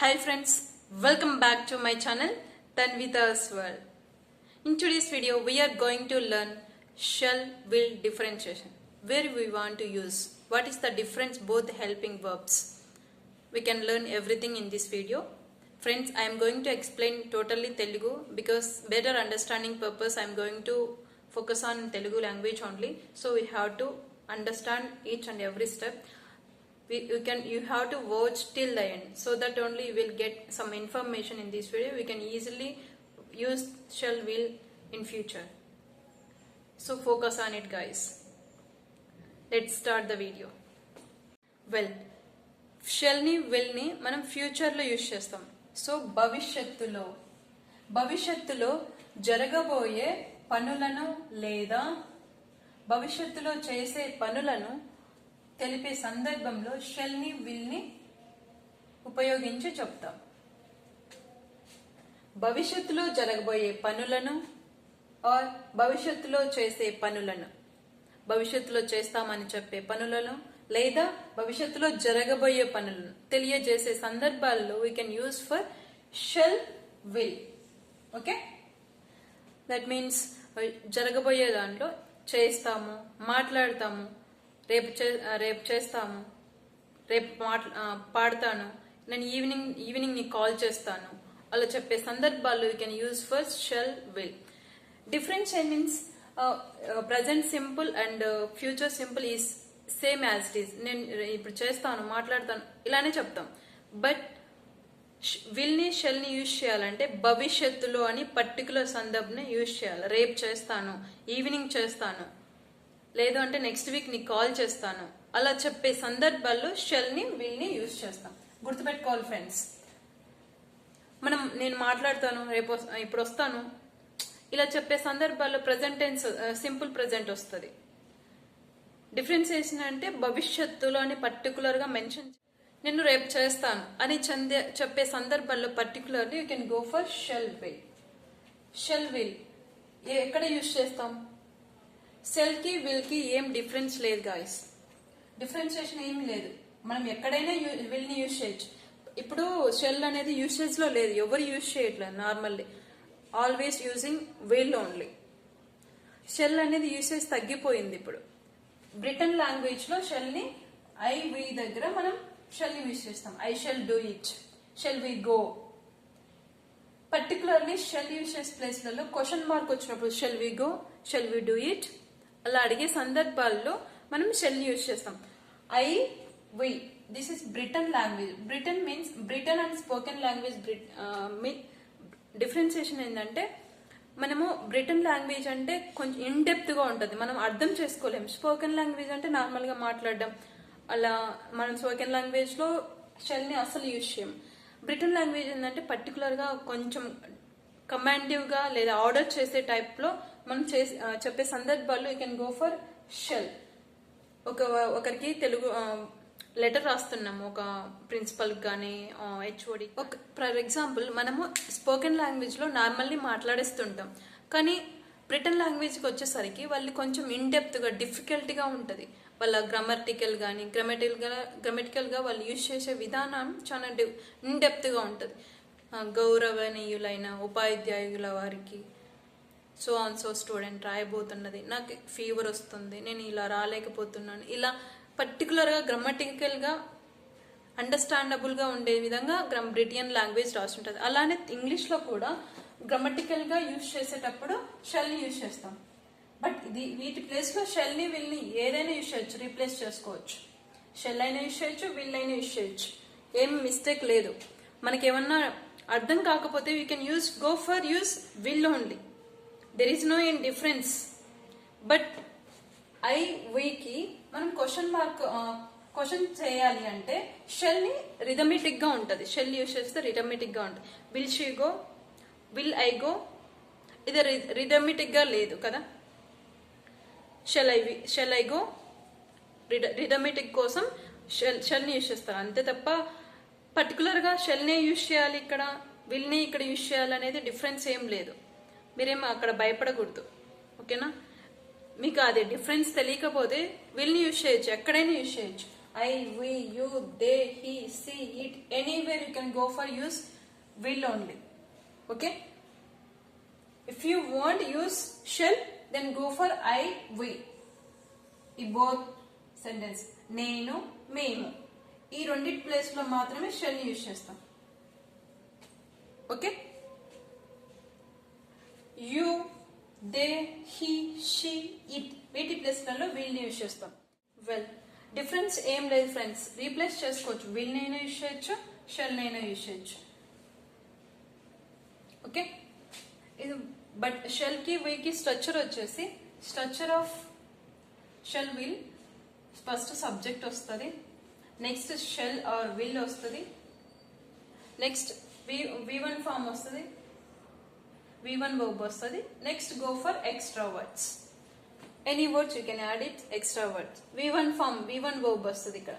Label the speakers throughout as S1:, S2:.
S1: Hi friends, welcome back to my channel Tanvita's World. In today's video we are going to learn shall will differentiation, where we want to use what is the difference both helping verbs. We can learn everything in this video. Friends, I am going to explain totally Telugu because better understanding purpose I am going to focus on Telugu language only. So we have to understand each and every step. You have to watch till the end so that only you will get some information in this video. We can easily use shall will in future. So focus on it guys. Let's start the video. Well, shall ni will ni మనం future లో use చేస్తాం. So భవిష్యత్తులో జరగబోయే పనులను లేదా భవిష్యత్తులో చేసే పనులను తెలిపే సందర్భంలో షెల్ ని విల్ ని ఉపయోగించి చెప్తాం. భవిష్యత్తులో జరగబోయే పనులను ఆర్ భవిష్యత్తులో చేసే పనులను, భవిష్యత్తులో చేస్తామని చెప్పే పనులను లేదా భవిష్యత్తులో జరగబోయే పనులను తెలియజేసే సందర్భాల్లో we can use for shall will. Okay, that means జరగబోయే దాంట్లో చేస్తాము, మాట్లాడతాము, రేపు చేస్తాము, రేపు పాడతాను, నేను ఈవినింగ్ నీకు కాల్ చేస్తాను, అలా చెప్పే సందర్భాల్లో you can use for shall will. Difference means present simple and future simple is same as it is. నేను ఇప్పుడు చేస్తాను, మాట్లాడతాను ఇలానే చెప్తాం. బట్ విల్ ని షెల్ ని యూజ్ చేయాలంటే భవిష్యత్తులో అని పర్టికులర్ సందర్భంని యూజ్ చేయాలి. రేపు చేస్తాను, ఈవినింగ్ చేస్తాను, లేదు అంటే నెక్స్ట్ వీక్ నీకు కాల్ చేస్తాను, అలా చెప్పే సందర్భాల్లో షెల్ ని విల్ ని యూజ్ చేస్తాం. గుర్తుపెట్టుకోవాలి ఫ్రెండ్స్. నేను మాట్లాడతాను, రేపు ఇప్పుడు వస్తాను, ఇలా చెప్పే సందర్భాల్లో ప్రజెంట్ టెన్స్ సింపుల్ ప్రజెంట్ వస్తుంది. డిఫరెన్సియేషన్ అంటే భవిష్యత్తులో అని పర్టికులర్ గా మెన్షన్, నేను రేపు చేస్తాను అని చెప్పే సందర్భాల్లో particularly you can go for shell will. Shall will ఎక్కడ యూజ్ చేస్తాం? షెల్ కి విల్ కి ఏం డిఫరెన్స్ లేదు గాయస్. డిఫరెన్సియేషన్ ఏమి లేదు. మనం ఎక్కడైనా విల్ ని యూజ్ చేయొచ్చు. ఇప్పుడు షెల్ అనేది యూసేజ్ లో లేదు, ఎవరు యూజ్ చేయట్లేదు. Normally always using will only. Shall అనేది యూసేజ్ తగ్గిపోయింది ఇప్పుడు. బ్రిటన్ లాంగ్వేజ్ లో షెల్ ని ఐ వి దగ్గర మనం షెల్ ని యూజ్ చేస్తాం. I shall do it, shall we go. Particularly shall use చేసే ప్లేస్లలో క్వశ్చన్ మార్క్ వచ్చినప్పుడు shall we go, shall we do it అలా అడిగే సందర్భాల్లో మనం షెల్ యూజ్ చేస్తాం. I we, this is written language. Written means written and spoken language. Differentiation ఏంటంటే మనము బ్రిటన్ లాంగ్వేజ్ అంటే కొంచెం ఇన్ డెప్త్ గా ఉంటుంది, మనం అర్థం చేసుకోలేం. స్పోకెన్ లాంగ్వేజ్ అంటే నార్మల్ గా మాట్లాడడం, అలా మనం స్పోకెన్ లాంగ్వేజ్ లో షెల్ ని అసలు యూజ్ చేయం. బ్రిటన్ లాంగ్వేజ్ ఏంటంటే పర్టికులర్ గా కొంచెం కమాండివ్ గా లేదా ఆర్డర్ చేసే టైప్ లో మనం చెప్పే సందర్భాల్లో you can go for shall. ఒకరికి తెలుగు లెటర్ రాస్తున్నాము, ఒక ప్రిన్సిపల్ కానీ హెచ్ఓడి. ఫర్ ఎగ్జాంపుల్ మనము స్పోకెన్ లాంగ్వేజ్ లో నార్మల్లీ మాట్లాడేస్తుంటాం, కానీ బ్రిటన్ లాంగ్వేజ్కి వచ్చేసరికి వాళ్ళు కొంచెం ఇన్ డెప్త్ గా డిఫికల్ట్ గా ఉంటుంది. వాళ్ళ గ్రామటికల్ కానీ గ్రామటికల్ గా వాళ్ళు యూజ్ చేసే విధానం చాలా ఇన్ డెప్త్ గా ఉంటుంది. గౌరవనీయులైన ఉపాధ్యాయుల వారికి సో ఆన్ సో స్టూడెంట్ రాయబోతున్నది, నాకు ఫీవర్ వస్తుంది, నేను ఇలా రాలేకపోతున్నాను, ఇలా పర్టికులర్ గా గ్రామటికల్ గా అండర్స్టాండబుల్ గా ఉండే విధంగా బ్రిటియన్ లాంగ్వేజ్ రాస్తుంటది. అలానే ఇంగ్లీష్ లో కూడా గ్రామటికల్ గా యూజ్ చేసేటప్పుడు షెల్ ని యూజ్ చేస్తాం. బట్ వీటి ప్లేస్ లో షెల్ ని విల్ ని ఏదైనా యూజ్ చేయొచ్చు, రీప్లేస్ చేసుకోవచ్చు. షెల్ అయినా యూజ్ చేయొచ్చు, విల్ అయినా యూజ్ చేయొచ్చు, ఏం మిస్టేక్ లేదు. మనకేమన్నా అర్థం కాకపోతే we can go for use will only. There is no an difference. But I వీకి మనం క్వశ్చన్ చేయాలి అంటే షెల్ ని రిథమెటిక్ గా ఉంటుంది. షెల్ యూజ్ చేస్తే రిథమెటిక్ గా ఉంటుంది. Will she go, will I go, ఇది రిథమెటిక్ గా లేదు కదా. షెల్ ఐ గో రిథమెటిక్ కోసం షెల్ ని యూజ్ చేస్తారు అంతే తప్ప పర్టికులర్ గా షెల్ నే యూజ్ చేయాలి, ఇక్కడ విల్ ని ఇక్కడ యూజ్ చేయాలి అనేది డిఫరెన్స్ ఏం లేదు. మీరేమో అక్కడ భయపడకూడదు. ఓకేనా? మీకు అదే డిఫరెన్స్ తెలియకపోతే విల్ ని యూజ్ చేయొచ్చు, ఎక్కడైనా యూజ్ చేయొచ్చు. I, we, you, they, he, she, it, anywhere you can go for use will only. Okay, if you want use shall, then go for I, we. ఈ both sentence నేను మేము ఈ రెండిటి place లో మాత్రమే షెల్ యూజ్ చేస్తాం. Okay, you, they, he, she, it వీటి ప్లేస్లలో will use చేస్తాం. వెల్, డిఫరెన్స్ ఏం లేదు ఫ్రెండ్స్, రీప్లేస్ చేసుకోవచ్చు. విల్ నైనా యూజ్ చేయొచ్చు, షెల్ నైనా యూజ్ చేయొచ్చు. ఓకే, ఇది బట్ షెల్ కి వీకి స్ట్రక్చర్ వచ్చేసి, structure of shall will first subject వస్తుంది, నెక్స్ట్ షెల్ ఆర్ విల్ వస్తుంది, నెక్స్ట్ V1 ఫామ్ వస్తుంది, V1 verb వస్తుంది, next go for extra words. Any words you can add it, extra words. V1 form, V1 verb వస్తుంది ఇక్కడ.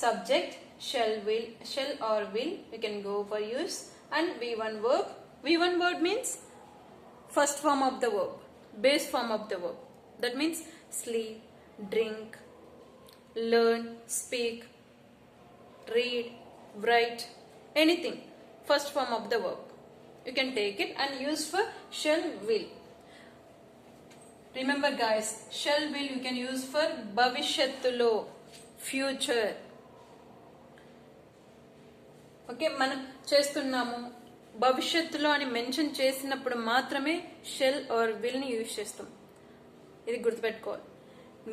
S1: Subject shall, will, shall or will you can go for use, and V1 verb. V1 word means first form of the verb, base form of the verb. That means sleep, drink, learn, speak, read, write, anything, first form of the verb. You can take it and use for shall, will. Remember guys, shall, will you can use for bhavishyattulo, future. Okay, మనం చేస్తున్నాము భవిష్యత్తులో అని mention చేసినప్పుడు మాత్రమే shell or will ని use చేస్తాం. ఇది గుర్తుపెట్టుకోవాలి.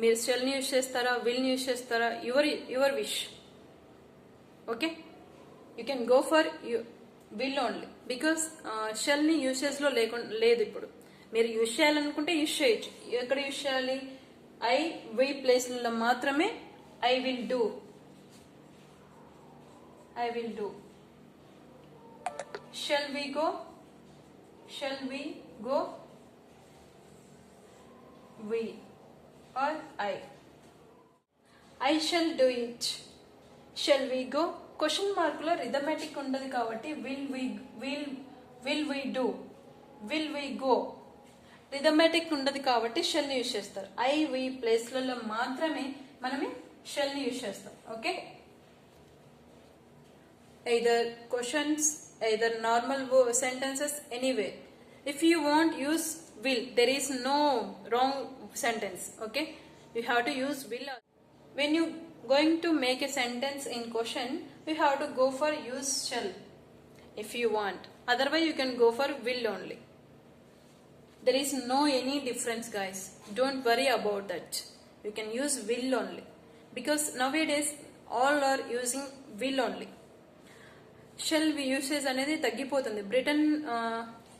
S1: మీరు షెల్ ని యూజ్ చేస్తారా, విల్ ని యూజ్ చేస్తారా, your wish. Okay, you can go for will only, because shall ని యూసేజ్ లో లేదు. ఇప్పుడు మీరు యూజ్ చేయాలనుకుంటే యూజ్ చేయొచ్చు. ఎక్కడ యూజ్ చేయాలి? ఐ, వి ప్లేస్లలో మాత్రమే I will do, I will do. Shall we go? Shall we go? We or I shall do it. Shall we go? Question mark లో రిథమెటిక్ ఉండదు కాబట్టి will we do, will we go, rhythmic ఉండదు కాబట్టి shell ని use చేస్తారు. I, we ప్లేస్లలో మాత్రమే మనమే shell ని యూజ్ చేస్తాం. Okay, either questions, either normal sentences, anyway. If you want use will, there is no wrong sentence. Okay, you have to use will. When you going to make a sentence in question, you have to go for use shall if you want. Otherwise you can go for will only. There is no any difference guys, don't worry about that. You can use will only, because nowadays all are using will only. Shall usage అనేది తగ్గిపోతుంది. Britain,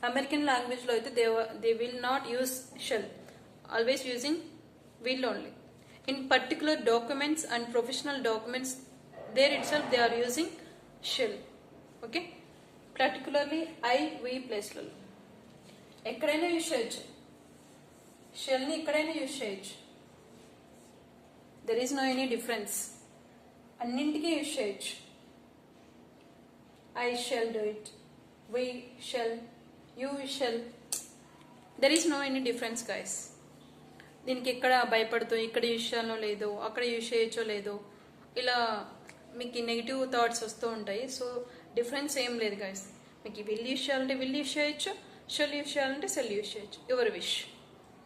S1: American language లో అయితే they will not use shall, always using will only. In particular documents and professional documents there itself they are using shall. Okay, particularly I, we ప్లేస్లలో ఎక్కడైనా use చేయొచ్చు. షెల్ని ఎక్కడైనా use చేయొచ్చు. There is no any difference, అన్నింటికీ use చేయొచ్చు. I shall do it, we shall, you shall. There is no any difference guys. దీనికి ఎక్కడ భయపడుతూ ఇక్కడ యూజ్ చేయాలో లేదో, అక్కడ యూజ్ చేయొచ్చో లేదో, ఇలా మీకు నెగిటివ్ థాట్స్ వస్తూ ఉంటాయి. సో డిఫరెన్స్ ఏం లేదు గైస్. మీకు విల్ యూజ్ చేయాలంటే విల్ యూజ్ చేయొచ్చు, షెల్ యూజ్ చేయాలంటే షెల్ యూజ్ చేయొచ్చు, your wish.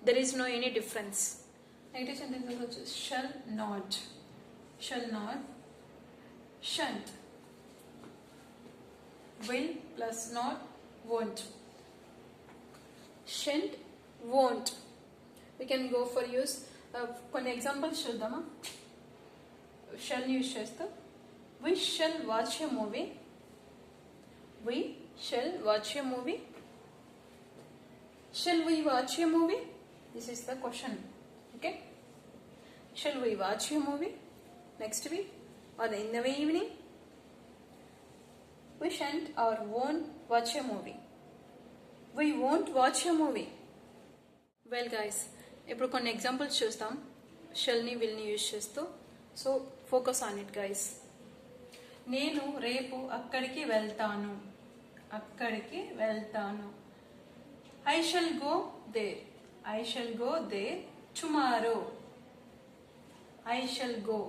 S1: There is no any difference. Negative sentence వచ్చి shall not, shall not, shan't, will plus not, won't, shan't, won't. We can go for use. కొన్ని examples చూద్దామా? Shell use చేస్తాం. we shall watch a movie, we shall watch a movie. Shall we watch a movie? This is the question. Okay, shall we watch a movie next week or in the evening? We shan't or won't watch a movie. We won't watch a movie. Well guys, ఇప్పుడు కొన్ని examples చూస్తాం షెల్ని విల్ని use చేస్తూ. So focus on it guys. నేను రేపు అక్కడికి వెళ్తాను, అక్కడికి వెళ్తాను. I shall go there, I shall go there tomorrow. I shall go,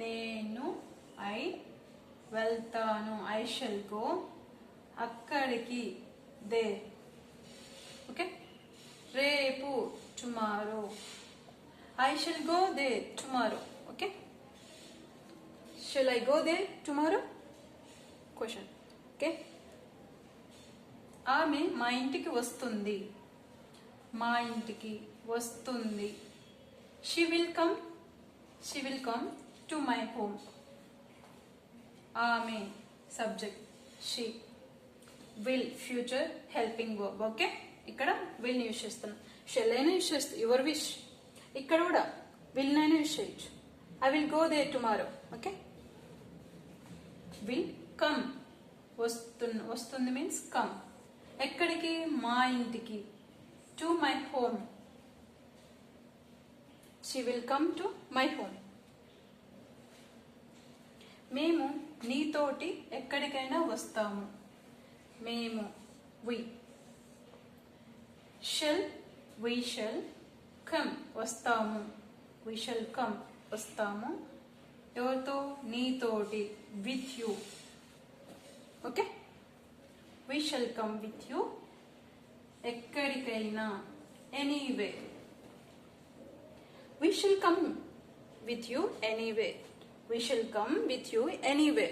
S1: నేను ఐ వెళ్తాను, ఐ షల్ గో. అక్కడికి దే. ఓకే, రేపు tomorrow, I shall go there tomorrow. Okay, shall I go there tomorrow? Question. Okay, ఆమె మా ఇంటికి వస్తుంది, మా ఇంటికి వస్తుంది. She will come to my home. ఆమె subject, she. Will future helping verb. Okay, ఇక్కడ విల్ యూజ్ చేస్తున్నాం. షెల్ అయినా యూజ్ చేస్తాం, యువర్ విష్. ఇక్కడ కూడా విల్ అయినా యూజ్ చేయొచ్చు. I will go there tomorrow. Okay, will come, వస్తుంది మీన్స్ కమ్. ఎక్కడికి? మా ఇంటికి. To my home. She will come to my home. మేము నీతోటి ఎక్కడికైనా వస్తాము, మేము, we. Shall, we shall come, వస్తాము, వి షెల్ కమ్, వస్తాము. ఎవరితో? నీతోటి, with you. Okay, we shall come with you. ఎక్కడికైనా, anyway. We shall come with you anyway. We shall come with you anyway.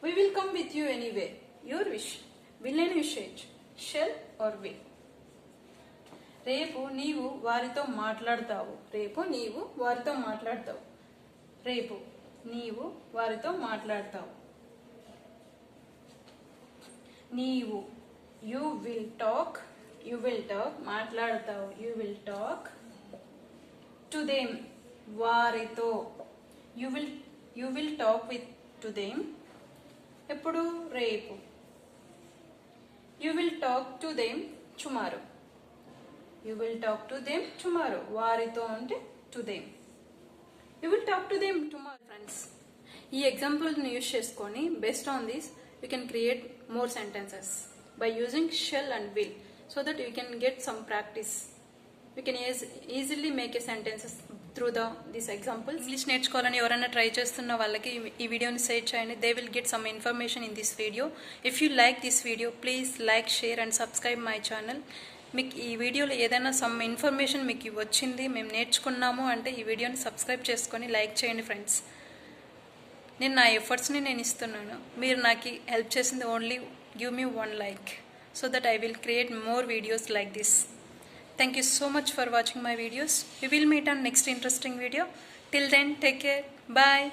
S1: We will come with you anyway. Your wish. Will and wish. Shall or will. రేపు నీవు వారితో మాట్లాడతావు, రేపు నీవు వారితో మాట్లాడతావు, రేపు నీవు వారితో మాట్లాడతావు. నీవు, you will talk, మాట్లాడతావు, you will talk. To them, వారితో, you will talk with to them. ఎప్పుడు? రేపు. You will talk to them tomorrow. You will talk to them tomorrow. వారితో అంటే to them. You will talk to them tomorrow. Friends, ఈ ఎగ్జాంపుల్ని use చేసుకొని based on this you can create more sentences by using shall and will, so that you can get some practice. You can easily make a sentences through these examples. English నేర్చుకోవాలని ఎవరైనా try చేస్తున్న వాళ్ళకి ఈ వీడియోని share చేయండి. They will get some information in this video. If you like this video, please like, share and subscribe my channel. మీకు ఈ వీడియోలో ఏదైనా సమ్ ఇన్ఫర్మేషన్ మీకు వచ్చింది, మేము నేర్చుకున్నాము అంటే ఈ వీడియోని సబ్స్క్రైబ్ చేసుకొని లైక్ చేయండి ఫ్రెండ్స్. నేను నా ఎఫర్ట్స్ని నేను ఇస్తున్నాను, మీరు నాకు హెల్ప్ చేసింది only give me 1 like, so that I will create more videos like this. Thank you so much for watching my videos. We will meet on next interesting video. Till then, take care. Bye.